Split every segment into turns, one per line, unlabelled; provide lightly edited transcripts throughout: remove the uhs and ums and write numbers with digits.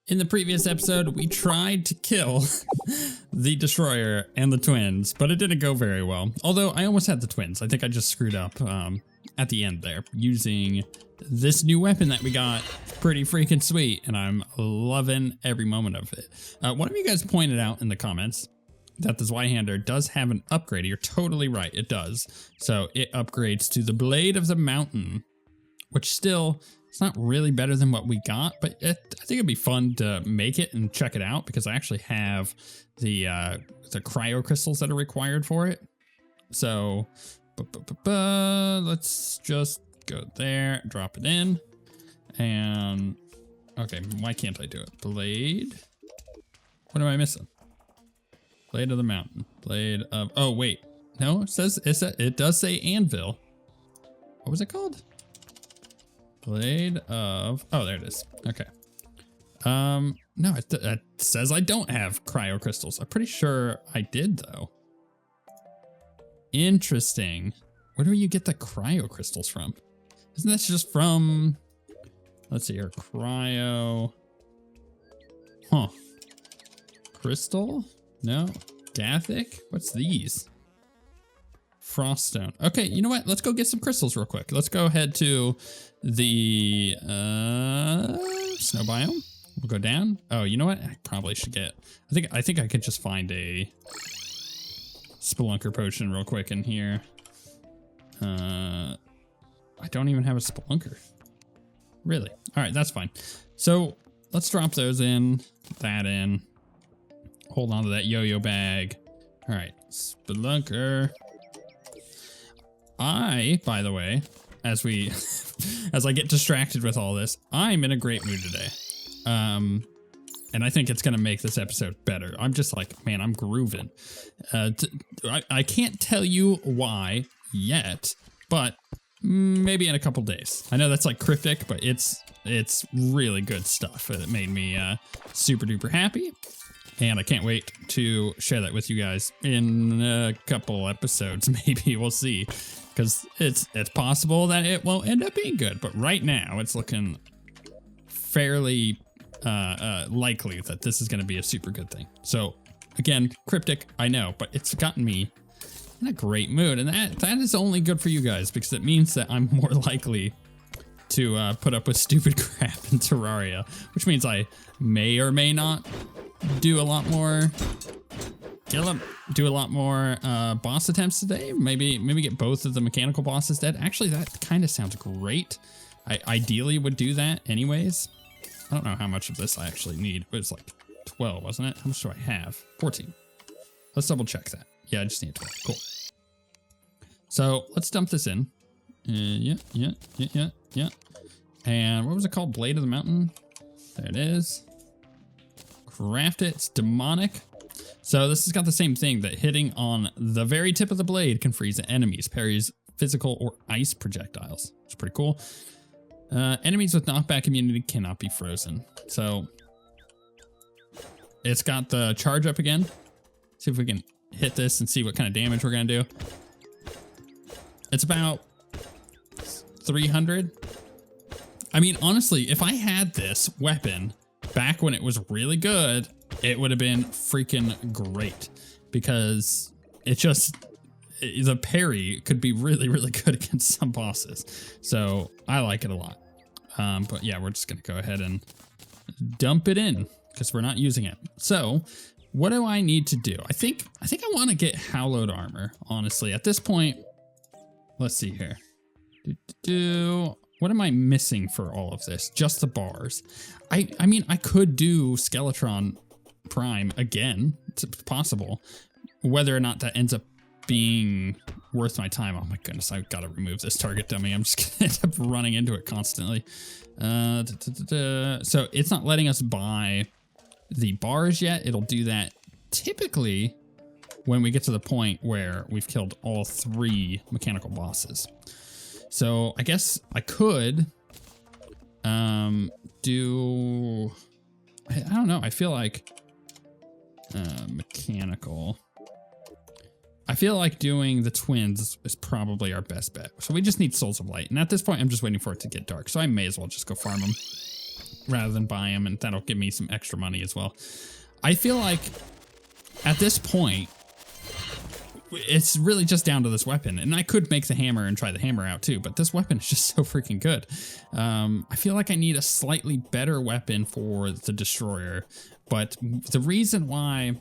In the previous episode, we tried to kill the destroyer and the twins, but it didn't go very well. Although I almost had the twins. I think I just screwed up at the end there using this new weapon that we got. Pretty freaking sweet, and I'm loving every moment of it. One of you guys pointed out in the comments that the Zweihander does have an upgrade. You're totally right, it does. So it upgrades to the Blade of the Mountain, which still, it's not really better than what we got, but I think it'd be fun to make it and check it out because I actually have the cryo crystals that are required for it. So let's just go there, drop it in, and okay, why can't I do it? Blade? What am I missing? Blade of the Mountain. Blade of, oh wait, no, it does say anvil. What was it called? Blade of, oh, there it is. Okay. No, it says I don't have cryo crystals. I'm pretty sure I did though. Interesting. Where do you get the cryo crystals from? Isn't that just from, let's see here, cryo. Huh. Crystal? No. Gathic? What's these? Froststone. Okay, you know what? Let's go get some crystals real quick. Let's go ahead to the snow biome. We'll go down. Oh, you know what? I probably should get, I think I could just find a spelunker potion real quick in here. I don't even have a spelunker. Really? All right, that's fine. So let's drop those in, that in. Hold on to that yo-yo bag. All right, spelunker. By the way, as I get distracted with all this, I'm in a great mood today. And I think it's gonna make this episode better. I'm just like, man, I'm grooving. I can't tell you why yet, but maybe in a couple days. I know that's like cryptic, but it's really good stuff. It made me super duper happy. And I can't wait to share that with you guys in a couple episodes. Maybe we'll see, because it's possible that it won't end up being good. But right now, it's looking fairly likely that this is going to be a super good thing. So again, cryptic, I know, but it's gotten me in a great mood, and that is only good for you guys because it means that I'm more likely to put up with stupid crap in Terraria, which means I may or may not do a lot more boss attempts today. Maybe get both of the mechanical bosses dead. Actually, that kind of sounds great. I ideally would do that anyways. I don't know how much of this I actually need, but it's like 12, wasn't it? How much do I have? 14. Let's double check that. Yeah, I just need 12. Cool. So let's dump this in. Yeah. And what was it called? Blade of the Mountain. There it is. Craft it. It's demonic. So this has got the same thing, that hitting on the very tip of the blade can freeze enemies, parries physical or ice projectiles. It's pretty cool. Enemies with knockback immunity cannot be frozen. So it's got the charge up again. See if we can hit this and see what kind of damage we're gonna do. It's about 300. I mean, honestly, if I had this weapon back when it was really good, it would have been freaking great, because the parry could be really, really good against some bosses. So I like it a lot. But yeah, we're just gonna go ahead and dump it in because we're not using it. So what do I need to do? I think I want to get hallowed armor, honestly. At this point, let's see here. What am I missing for all of this? Just the bars. I mean, I could do Skeletron Prime again. It's possible. Whether or not that ends up being worth my time. Oh my goodness, I've got to remove this target dummy. I'm just gonna end up running into it constantly. So it's not letting us buy the bars yet. It'll do that typically when we get to the point where we've killed all 3 mechanical bosses. So I guess I could do, I don't know. I feel like mechanical. I feel like doing the twins is probably our best bet. So we just need Souls of Light. And at this point, I'm just waiting for it to get dark. So I may as well just go farm them. rather than buy them, and that'll give me some extra money as well. I feel like at this point, it's really just down to this weapon, and I could make the hammer and try the hammer out too, but this weapon is just so freaking good. I feel like I need a slightly better weapon for the destroyer, but the reason why,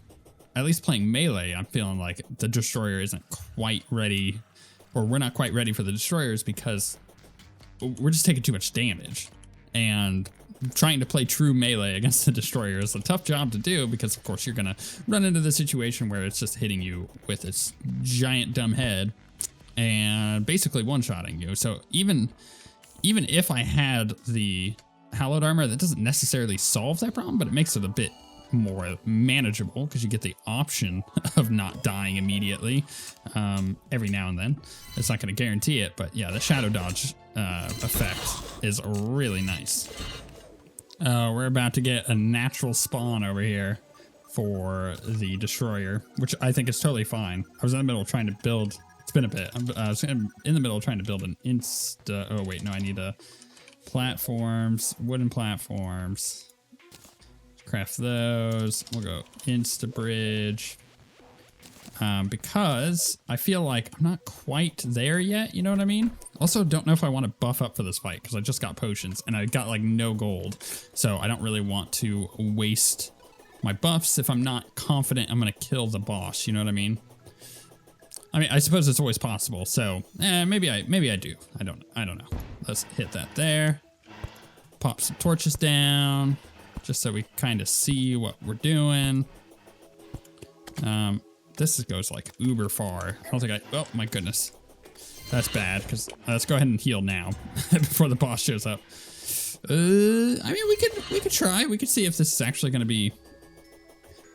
at least playing melee, I'm feeling like the destroyer isn't quite ready, or we're not quite ready for the destroyer, is because we're just taking too much damage, and trying to play true melee against the destroyer is a tough job to do, because of course you're gonna run into the situation where it's just hitting you with its giant dumb head and basically one-shotting you. So even if I had the hallowed armor, that doesn't necessarily solve that problem, but it makes it a bit more manageable because you get the option of not dying immediately every now and then. It's not going to guarantee it, but yeah, the shadow dodge effect is really nice. We're about to get a natural spawn over here for the destroyer, which I think is totally fine. I was in the middle trying to build. It's been a bit. I was in the middle trying to build an insta. Oh wait, no, I need platforms, wooden platforms. Craft those. We'll go insta-bridge. Because I feel like I'm not quite there yet, you know what I mean? Also, don't know if I want to buff up for this fight, because I just got potions, and I got like no gold. So I don't really want to waste my buffs if I'm not confident I'm going to kill the boss, you know what I mean? I suppose it's always possible, so maybe I do. I don't know. Let's hit that there. Pop some torches down, just so we kind of see what we're doing. This goes like uber far. I don't think oh my goodness. That's bad, because let's go ahead and heal now before the boss shows up. I mean, we could try. We could see if this is actually going to be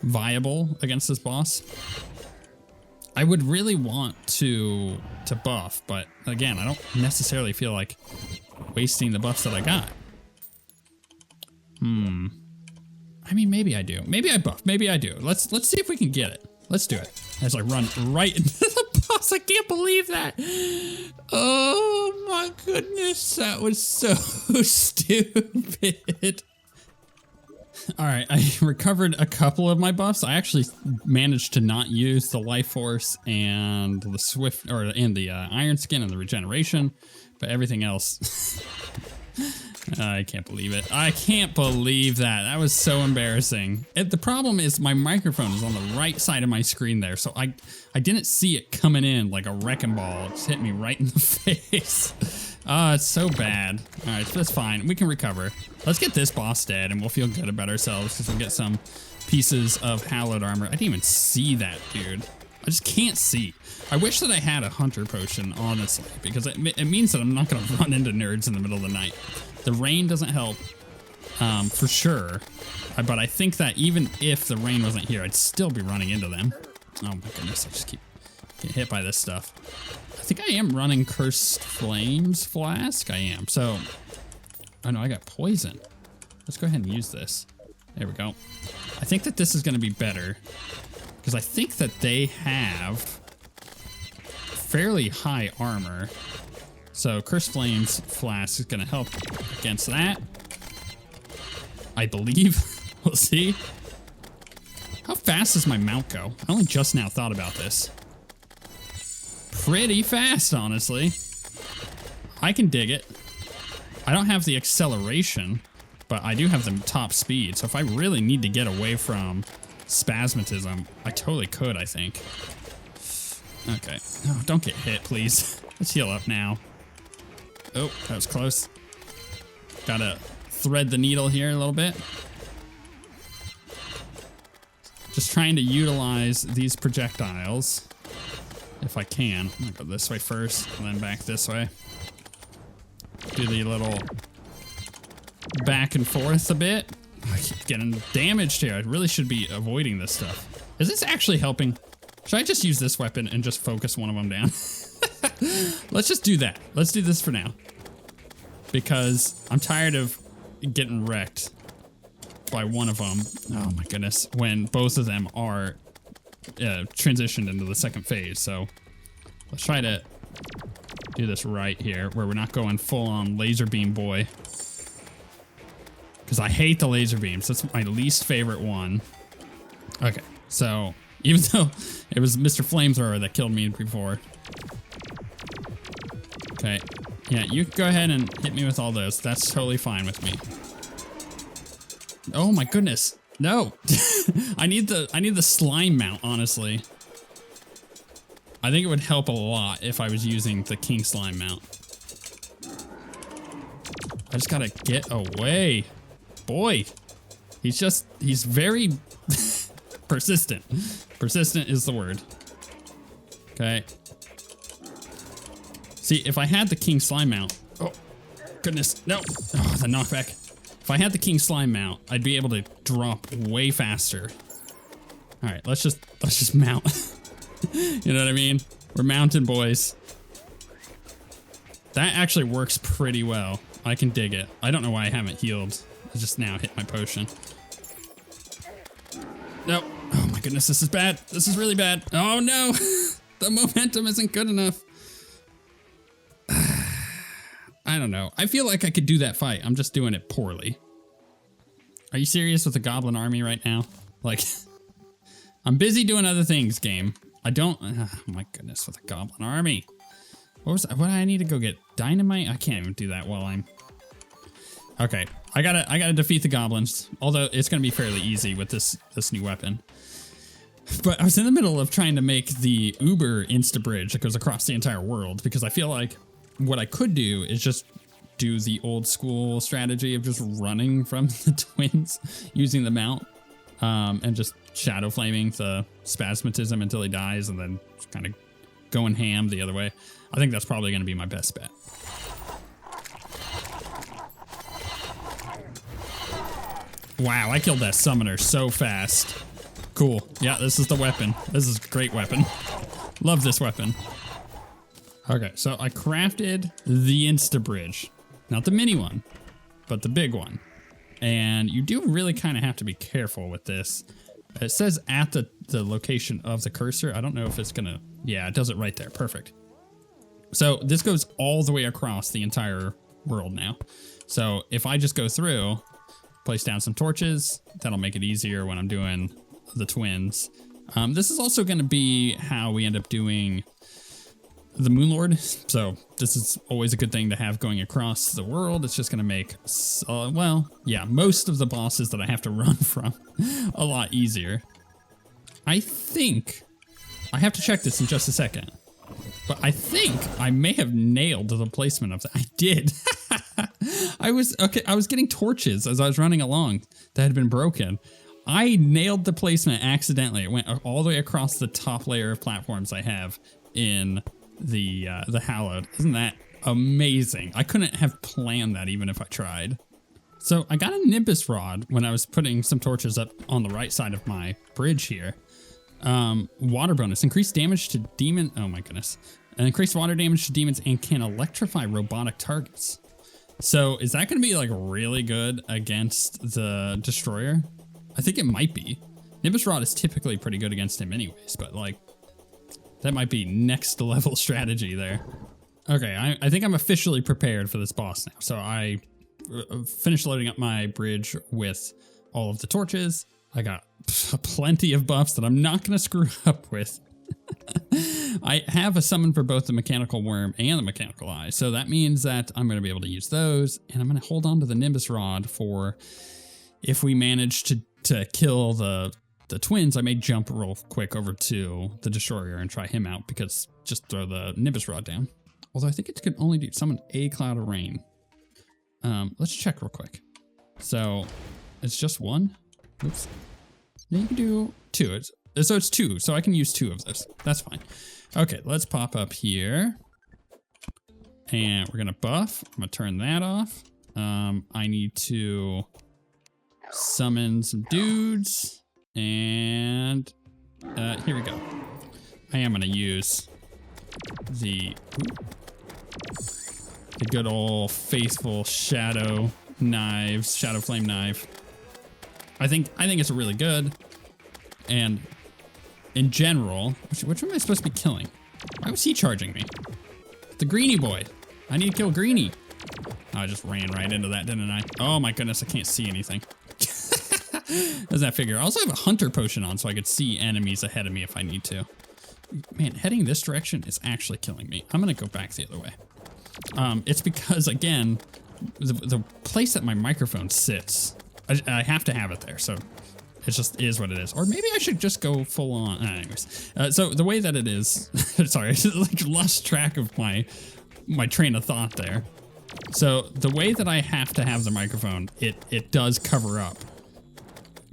viable against this boss. I would really want to buff, but again, I don't necessarily feel like wasting the buffs that I got. I mean, maybe I do. Maybe I buff. Maybe I do. Let's see if we can get it. Let's do it. As I run right into the boss. I can't believe that. Oh my goodness. That was so stupid. All right, I recovered a couple of my buffs. I actually managed to not use the life force and the swift, and the iron skin and the regeneration, but everything else. I can't believe it. I can't believe that. That was so embarrassing. The problem is my microphone is on the right side of my screen there, so I didn't see it coming in like a wrecking ball. It just hit me right in the face. It's so bad. All right, that's fine. We can recover. Let's get this boss dead, and we'll feel good about ourselves because we'll get some pieces of hallowed armor. I didn't even see that, dude. I just can't see. I wish that I had a hunter potion, honestly, because it means that I'm not going to run into nerds in the middle of the night. The rain doesn't help, for sure. But I think that even if the rain wasn't here, I'd still be running into them. Oh my goodness, I just keep getting hit by this stuff. I think I am running Cursed Flames Flask. I am. So, oh no, I got poison. Let's go ahead and use this. There we go. I think that this is going to be better, because I think that they have fairly high armor. So Cursed Flames Flask is going to help against that, I believe. We'll see. How fast does my mount go? I only just now thought about this. Pretty fast, honestly. I can dig it. I don't have the acceleration, but I do have the top speed. So if I really need to get away from spasmatism, I totally could, I think. Okay. No, don't get hit, please. Let's heal up now. Oh, that was close. Gotta thread the needle here a little bit. Just trying to utilize these projectiles if I can. I'm gonna go this way first and then back this way. Do the little back and forth a bit. I keep getting damaged here. I really should be avoiding this stuff. Is this actually helping? Should I just use this weapon and just focus one of them down? Let's just do that. Let's do this for now. Because I'm tired of getting wrecked by one of them. Oh my goodness. When both of them are transitioned into the second phase. So let's try to do this right here, where we're not going full on laser beam boy. because I hate the laser beams. That's my least favorite one. Okay, so even though it was Mr. Flamethrower that killed me before. Okay, yeah, you go ahead and hit me with all those. That's totally fine with me. Oh my goodness, no! I need the slime mount, honestly. I think it would help a lot if I was using the king slime mount. I just gotta get away. Boy, he's very persistent. Persistent is the word. Okay. See, if I had the king slime mount, oh goodness, no. Oh, the knockback. If I had the king slime mount, I'd be able to drop way faster. All right, let's just mount. You know what I mean? We're mountain boys. That actually works pretty well. I can dig it. I don't know why I haven't healed. I just now hit my potion. No. Oh my goodness, this is bad. This is really bad. Oh no. The momentum isn't good enough. I don't know. I feel like I could do that fight. I'm just doing it poorly. Are you serious with the goblin army right now? Like, I'm busy doing other things, game. I don't, oh my goodness, with a goblin army. What do I need to go get? Dynamite? I can't even do that while I'm, okay. I gotta defeat the goblins. Although it's gonna be fairly easy with this new weapon. But I was in the middle of trying to make the Uber insta-bridge that goes across the entire world, because I feel like what I could do is just do the old school strategy of just running from the twins using the mount. And just shadow flaming the spasmatism until he dies, and then just kind of going ham the other way. I think that's probably going to be my best bet. Wow, I killed that summoner so fast. Cool. Yeah, this is the weapon. This is a great weapon. Love this weapon. Okay, so I crafted the insta-bridge. Not the mini one, but the big one. And you do really kind of have to be careful with this. It says at the location of the cursor. I don't know if it's gonna, yeah, it does it right there. Perfect. So this goes all the way across the entire world now. So if I just go through, place down some torches, that'll make it easier when I'm doing the twins. This is also gonna be how we end up doing the Moonlord. So this is always a good thing to have going across the world. It's just going to make, well, yeah, most of the bosses that I have to run from a lot easier. I think, I have to check this in just a second, but I think I may have nailed the placement of that. I did. I was getting torches as I was running along that had been broken. I nailed the placement accidentally. It went all the way across the top layer of platforms I have in the Hallowed. Isn't that amazing? I couldn't have planned that even if I tried. So I got a Nimbus Rod when I was putting some torches up on the right side of my bridge here. Water bonus, increased damage to demon, oh my goodness. And increased water damage to demons and can electrify robotic targets. So is that gonna be like really good against the Destroyer? I think it might be. Nimbus Rod is typically pretty good against him anyways, but like, that might be next level strategy there. Okay, I think I'm officially prepared for this boss now. So I finished loading up my bridge with all of the torches. I got plenty of buffs that I'm not going to screw up with. I have a summon for both the mechanical worm and the mechanical eye. So that means that I'm going to be able to use those. And I'm going to hold on to the Nimbus Rod for if we manage to kill the twins. I may jump real quick over to the Destroyer and try him out, because just throw the Nimbus Rod down. Although I think it could only do summon a cloud of rain. Let's check real quick. So it's just one. Oops. Now you can do two. So it's two. So I can use two of this. That's fine. Okay, let's pop up here. And we're gonna buff. I'm gonna turn that off. I need to summon some dudes. And here we go. I am going to use the good old faithful shadow knives, shadow flame knife. I think it's really good. And in general, which one am I supposed to be killing? Why was he charging me? The greenie boy. I need to kill Greenie. I just ran right into that, didn't I? Oh my goodness, I can't see anything. Does that figure? I also have a hunter potion on so I could see enemies ahead of me if I need to. Man, heading this direction is actually killing me. I'm gonna go back the other way. It's because, again, the place that my microphone sits, I have to have it there, so it just is what it is. Or maybe I should just go full on. Anyways, so the way that it is, sorry, I just like lost track of my train of thought there. So the way that I have to have the microphone, it does cover up.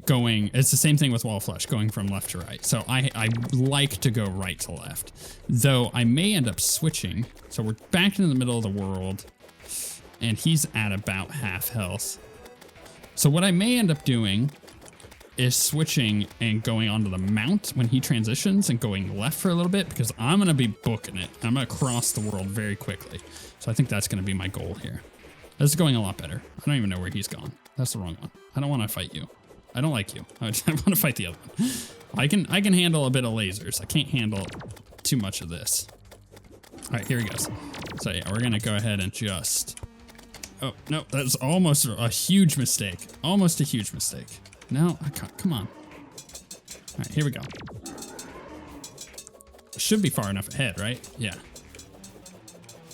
It's the same thing with wall flush, going from left to right. So I like to go right to left, though I may end up switching. So we're back into the middle of the world and he's at about half health. So what I may end up doing is switching and going onto the mount when he transitions and going left for a little bit, because I'm going to be booking it. I'm going to cross the world very quickly. So I think that's going to be my goal here. This is going a lot better. I don't even know where he's gone. That's the wrong one. I don't want to fight you. I don't like you. I want to fight the other one. I can handle a bit of lasers. I can't handle too much of this. All right, here he goes. So yeah, we're gonna go ahead and just. Oh no, that's almost a huge mistake. Almost a huge mistake. No, I can't. Come on. All right, here we go. Should be far enough ahead, right? Yeah.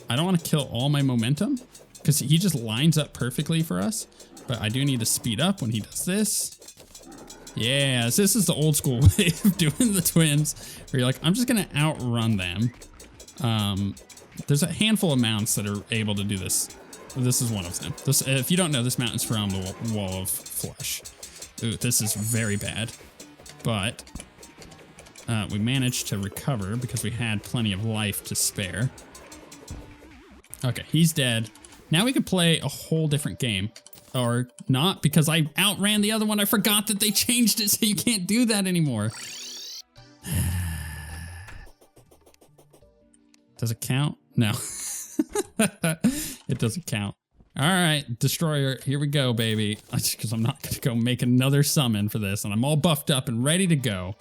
I don't want to kill all my momentum because he just lines up perfectly for us. But I do need to speed up when he does this. Yeah, this is the old school way of doing the twins, where you're like, I'm just gonna outrun them. There's a handful of mounts that are able to do this. This is one of them. This, if you don't know, this mount is from the Wall of Flesh. Ooh, this is very bad. But we managed to recover because we had plenty of life to spare. Okay, he's dead. Now we could play a whole different game. Or not, because I outran the other one. I forgot that they changed it so you can't do that anymore. Does it count? No. It doesn't count. All right, Destroyer, here we go, baby. Because I'm not going to go make another summon for this, and I'm all buffed up and ready to go.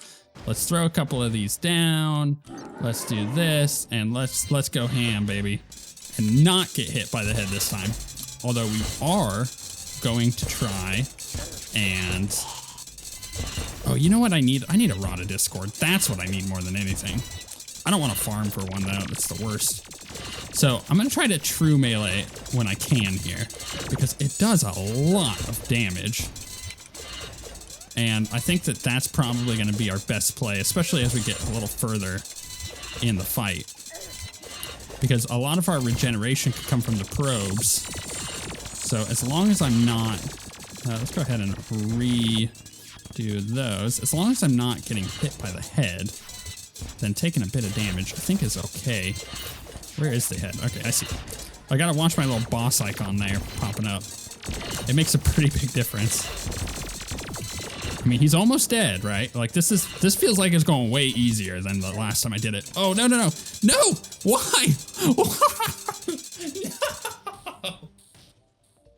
Let's throw a couple of these down. Let's do this, and let's go ham, baby. And not get hit by the head this time. Although we are going to try and... Oh, you know what I need? I need a Rod of Discord. That's what I need more than anything. I don't want to farm for one, though. That's the worst. So I'm going to try to true melee when I can here, because it does a lot of damage. And I think that that's probably going to be our best play, especially as we get a little further in the fight. Because a lot of our regeneration could come from the probes. So as long as I'm not... let's go ahead and redo those. As long as I'm not getting hit by the head, then taking a bit of damage I think is okay. Where is the head? Okay, I see. I gotta watch my little boss icon there popping up. It makes a pretty big difference. I mean, he's almost dead, right? Like, this feels like it's going way easier than the last time I did it. Oh, no, no, no. No! Why? No!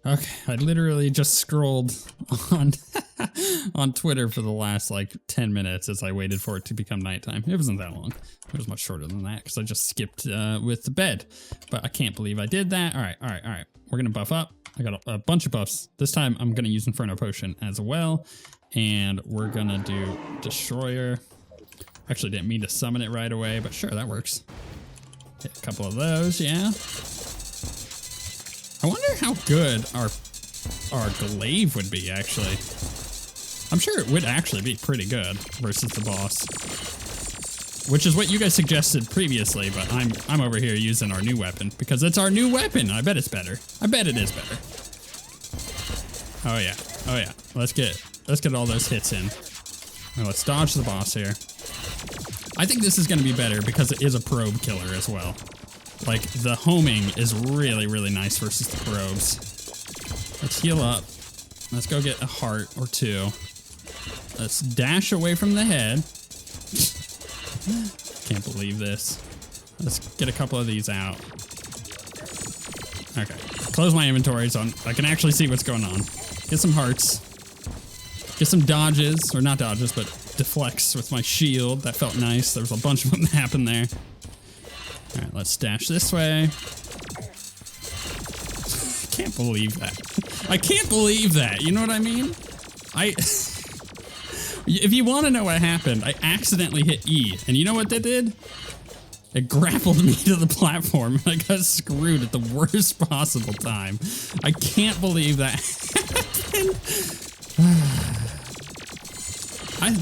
Okay, I literally just scrolled on Twitter for the last, like, 10 minutes as I waited for it to become nighttime. It wasn't that long. It was much shorter than that because I just skipped with the bed. But I can't believe I did that. All right, all right, all right. We're going to buff up. I got a bunch of buffs. This time I'm going to use Inferno Potion as well. And we're going to do Destroyer. Actually didn't mean to summon it right away, but sure, that works. Hit a couple of those, yeah. I wonder how good our glaive would be, actually. I'm sure it would actually be pretty good versus the boss. Which is what you guys suggested previously, but I'm over here using our new weapon because it's our new weapon. I bet it's better. I bet it is better. Oh yeah. Oh yeah. Let's get all those hits in. Now let's dodge the boss here. I think this is going to be better because it is a probe killer as well. Like, the homing is really, really nice versus the probes. Let's heal up. Let's go get a heart or two. Let's dash away from the head. Can't believe this. Let's get a couple of these out. Okay. Close my inventory so I can actually see what's going on. Get some hearts. Get some dodges, or not dodges, but deflects with my shield. That felt nice. There was a bunch of them that happened there. All right, let's dash this way. can't believe that. I can't believe that. You know what I mean? If you want to know what happened, I accidentally hit E. And you know what that did? It grappled me to the platform. I got screwed at the worst possible time. I can't believe that happened.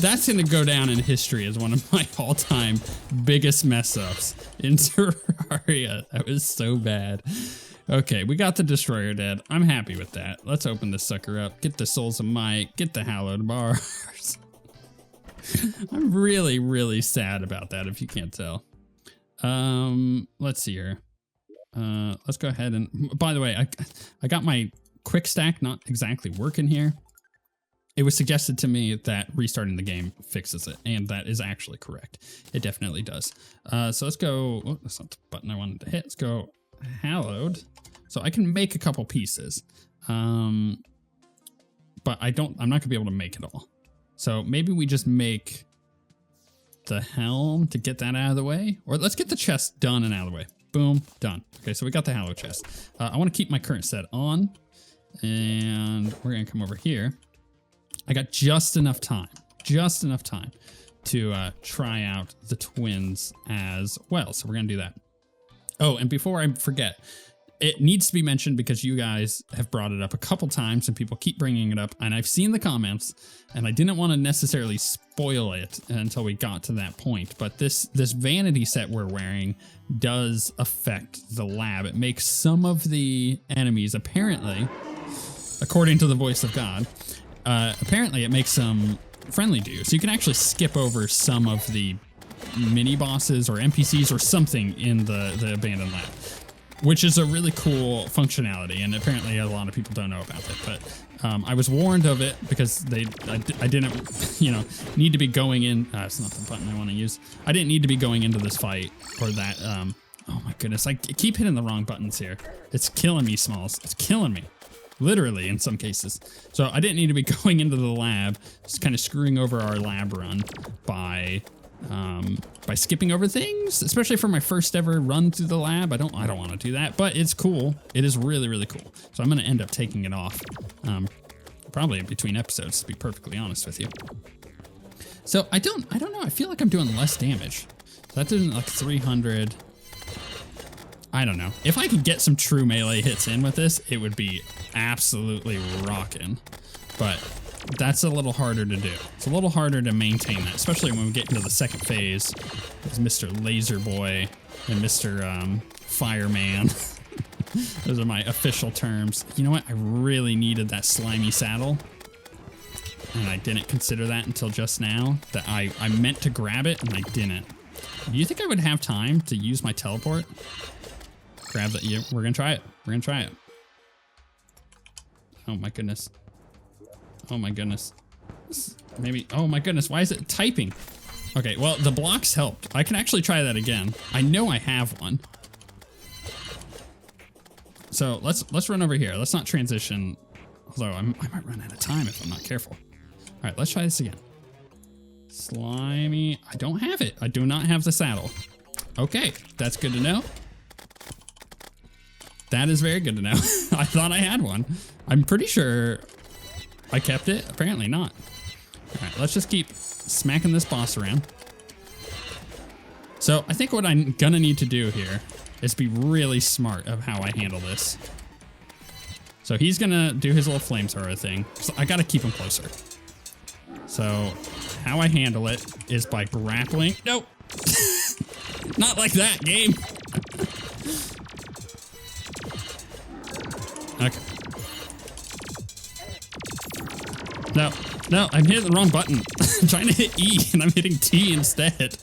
That's going to go down in history as one of my all-time biggest mess-ups in Terraria. That was so bad. Okay, we got the destroyer dead. I'm happy with that. Let's open this sucker up. Get the souls of might. Get the hallowed bars. I'm really, really sad about that, if you can't tell. Let's see here. Let's go ahead and, by the way, I got my quick stack not exactly working here. It was suggested to me that restarting the game fixes it, and that is actually correct. It definitely does. So let's go, oh, that's not the button I wanted to hit. Let's go hallowed. So I can make a couple pieces. But I'm not gonna be able to make it all. So maybe we just make the helm to get that out of the way, or let's get the chest done and out of the way. Boom, done. Okay, so we got the hallowed chest. I want to keep my current set on, and we're gonna come over here. I got just enough time to try out the twins as well. So we're gonna do that. Oh, and before I forget, it needs to be mentioned because you guys have brought it up a couple times and people keep bringing it up, and I've seen the comments, and I didn't want to necessarily spoil it until we got to that point. But this vanity set we're wearing does affect the lab. It makes some of the enemies, apparently, according to the voice of God, apparently it makes them friendly to you. So you can actually skip over some of the mini bosses or NPCs or something in the abandoned lab, which is a really cool functionality, and apparently a lot of people don't know about it. But I was warned of it because I didn't, need to be going in. It's not the button I want to use. I didn't need to be going into this fight or that. Oh my goodness, I keep hitting the wrong buttons here. It's killing me, Smalls. It's killing me, literally in some cases. So I didn't need to be going into the lab, just kind of screwing over our lab run by skipping over things, especially for my first ever run through the lab. I don't want to do that, but it's cool. It is really, really cool. So I'm going to end up taking it off, probably in between episodes, to be perfectly honest with you. So I don't know. I feel like I'm doing less damage. That did like 300. I don't know. If I could get some true melee hits in with this, it would be absolutely rocking. But that's a little harder to do. It's a little harder to maintain that, especially when we get into the second phase with Mr. Laser Boy and Mr. Fireman. Those are my official terms. You know what? I really needed that slimy saddle, and I didn't consider that until just now, that I meant to grab it, and I didn't. Do you think I would have time to use my teleport? Grab that. Yeah, we're gonna try it. We're gonna try it. Oh my goodness. Oh my goodness. Maybe. Oh my goodness. Why is it typing? Okay, well, the blocks helped. I can actually try that again. I know I have one. So let's run over here. Let's not transition. Although I might run out of time if I'm not careful. All right, let's try this again. Slimy. I don't have it. I do not have the saddle. Okay, that's good to know. That is very good to know. I thought I had one. I'm pretty sure I kept it. Apparently not. All right, let's just keep smacking this boss around. So I think what I'm gonna need to do here is be really smart of how I handle this. So he's gonna do his little flamethrower thing. So I gotta keep him closer. So how I handle it is by grappling. Nope. Not like that, game. Okay. No, I'm hitting the wrong button. I'm trying to hit E and I'm hitting T instead.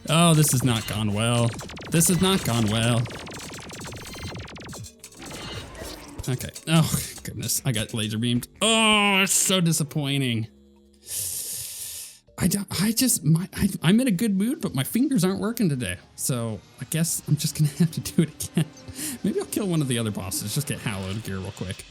Oh, this has not gone well. This has not gone well. Okay. Oh, goodness. I got laser beamed. Oh, it's so disappointing. I'm in a good mood, but my fingers aren't working today. So I guess I'm just gonna have to do it again. Maybe I'll kill one of the other bosses. Just get hallowed gear real quick.